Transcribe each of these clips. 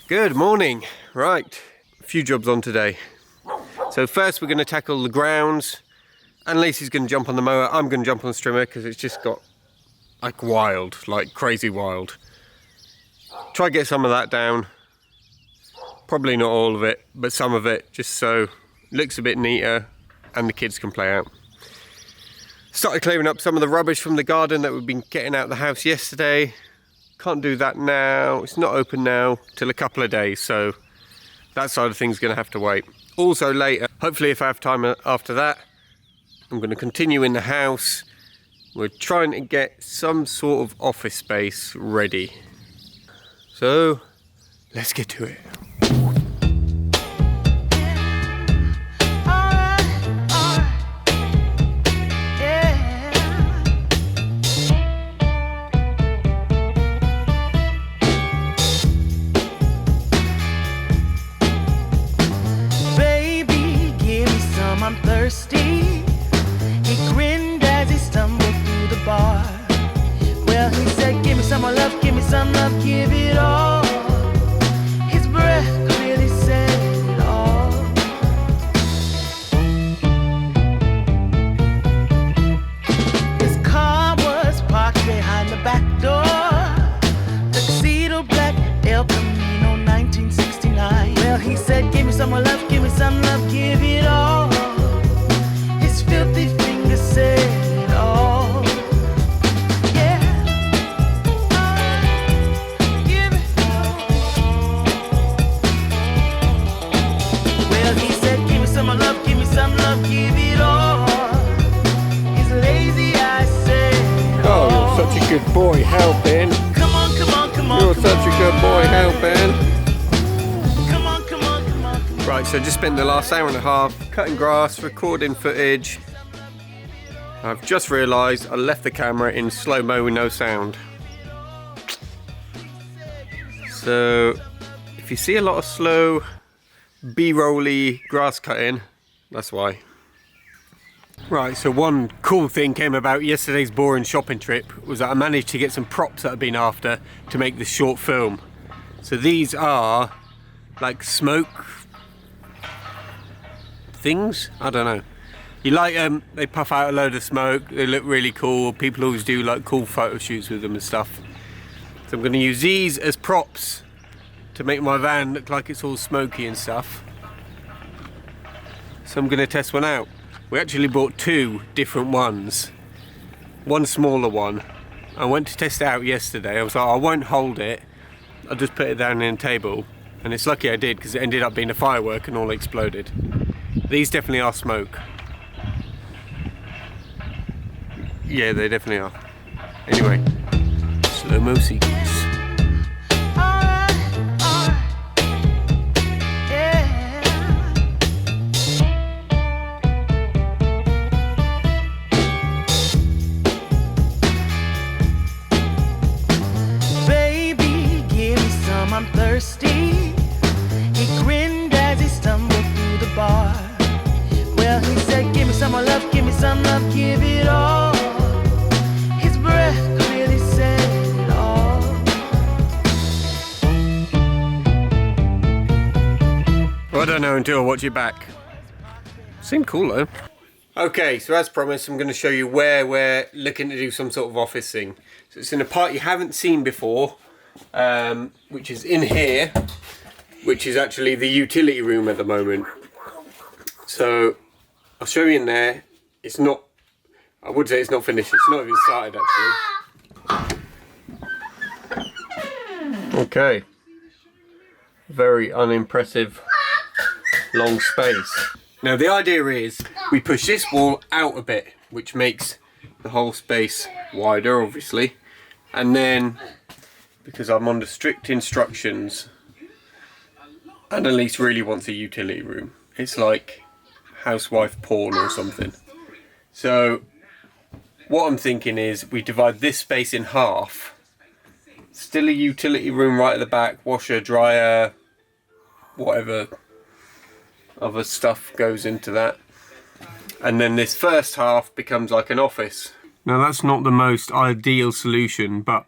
Good morning. Right, a few jobs on today. So first we're going to tackle the grounds, and Lacey's going to jump on the mower. I'm going to jump on the strimmer because it's just got like wild, like crazy wild. Try to get some of that down. Probably not all of it, but some of it, just so it looks a bit neater and the kids can play out. Started clearing up some of the rubbish from the garden that we've been getting out of the house yesterday. Can't do that now, it's not open now till a couple of days, so that side of things is going to have to wait. Also later, hopefully if I have time after that, I'm going to continue in the house. We're trying to get some sort of office space ready. So, let's get to it. I'm thirsty. He grinned as he stumbled through the bar. Well, he said, give me some more love, give me some love, give it all. His breath really said it all. His car was parked behind the back door. Tuxedo black, El Camino 1969. Well, he said, give me some more love, give me some love, give it all. Filthy fingers say it all. Yeah. Give it all. Well, he said, give me some love, give me some love, give it all. He's lazy, I say. Oh, you're such a good boy, helping. Come on, come on, come on. You're such a good boy, helping. Come on, come on, come on, come on. Right, so just spent the last hour and a half cutting grass, recording footage. I've just realised I left the camera in slow-mo with no sound. So, if you see a lot of slow, B-rolly grass cutting, that's why. Right, so one cool thing came about yesterday's boring shopping trip was that I managed to get some props that I've been after to make this short film. So these are like smoke things? I don't know. You light them, they puff out a load of smoke, they look really cool. People always do like cool photo shoots with them and stuff. So I'm going to use these as props to make my van look like it's all smoky and stuff. So I'm going to test one out. We actually bought two different ones. One smaller one. I went to test it out yesterday. I was like, I won't hold it. I'll just put it down in a table. And it's lucky I did because it ended up being a firework and all exploded. These definitely are smoke. Yeah, they definitely are. Anyway, slow-mo sequence. Baby, give me some, I'm thirsty. He grinned as he stumbled through the bar. Well, he said, give me some more love, give me some love, give it all. His breath really said it all. Well, I don't know until I watch it back. Seemed cool though. Okay, so as promised, I'm going to show you where we're looking to do some sort of office thing. So it's in a part you haven't seen before, which is in here, which is actually the utility room at the moment. So I'll show you in there. It's not, I would say it's not finished. It's not even started actually. Okay. Very unimpressive long space. Now the idea is we push this wall out a bit, which makes the whole space wider obviously. And then, because I'm under strict instructions, Annalise really wants a utility room. It's like housewife porn or something. So what I'm thinking is we divide this space in half. Still a utility room right at the back, washer, dryer, whatever other stuff goes into that. And then this first half becomes like an office. Now that's not the most ideal solution, but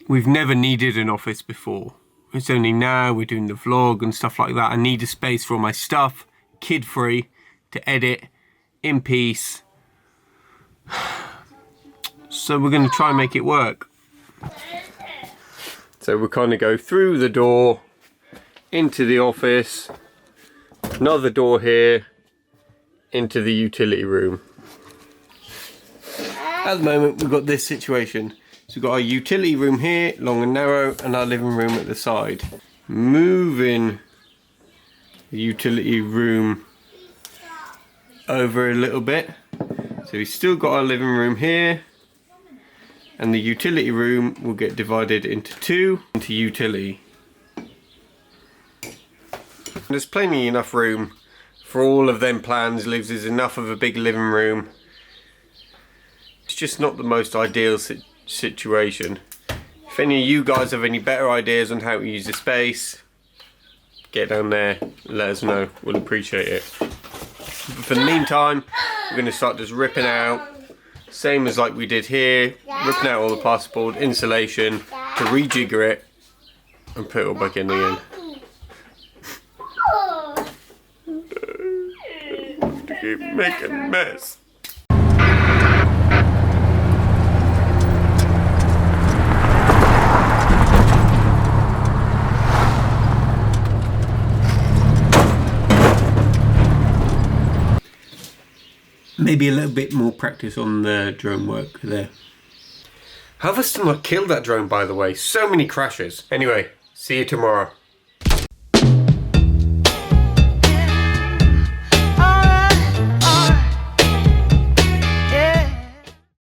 we've never needed an office before. it's only now we're doing the vlog and stuff like that. I need a space for all my stuff, kid-free, to edit in peace. So we're going to try and make it work. So we'll kind of go through the door into the office, another door here, into the utility room. At the moment we've got this situation. So we've got our utility room here, long and narrow, and our living room at the side. Moving the utility room over a little bit. So we've still got our living room here, and the utility room will get divided into two, into utility. There's plenty enough room for all of them plans. Leaves us enough of a big living room. It's just not the most ideal situation. If any of you guys have any better ideas on how to use the space, get down there, let us know, we'll appreciate it. But for the meantime, we're going to start just ripping out, same as like we did here, ripping out all the plasterboard, insulation, to rejigger it and put it all back in again. To keep making a mess. Maybe a little bit more practice on the drone work there. How have I still not killed that drone, by the way? So many crashes. Anyway, see you tomorrow.